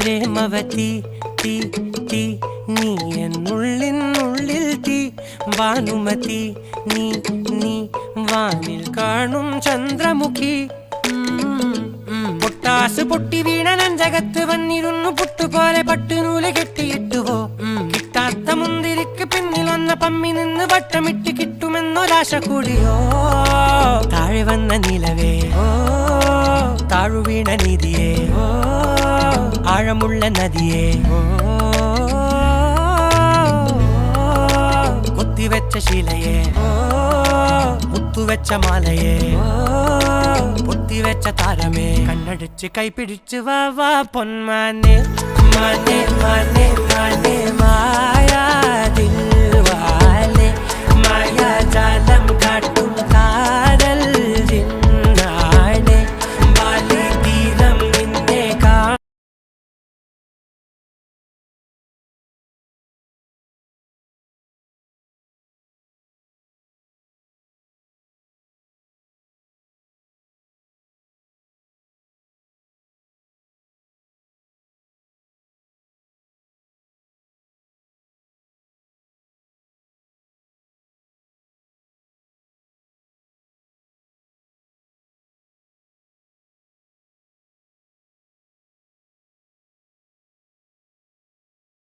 പ്രേമവതി തീ തീ നീ എന്നുള്ളിൽ തീ ഭാനുമതി നീ നീ വാനിൽ കാണും ചന്ദ്രമുഖി പൊട്ടാസ് പൊട്ടി വീണ നെഞ്ചകത്ത് വന്നിരുന്നു പുട്ടുപോലെ പട്ടുനൂല് കെട്ടിയിട്ടുവോ കിട്ടാത്ത മുന്തിരിക്ക് പിന്നിൽ വന്ന പമ്മി നിന്ന് വട്ടമിട്ട് കിട്ടുമെന്നൊരാശ കൂടിയോ താഴെ വന്ന നിലവേ താഴു വീണ നിധിയേ ആഴമുള്ള നദിയേ കൊത്തിവെച്ച ശിലയേ മുത്തുവെച്ച മാലയേ പൊത്തിവെച്ച താരമേ കണ്ണടിച്ച് കൈപിടിച്ച് വാ വാ പൊന്മാനെ മാനെ മാനെ മാനെ മായാ ദിൽവാലെ മായാ ജാലം കാട്ടി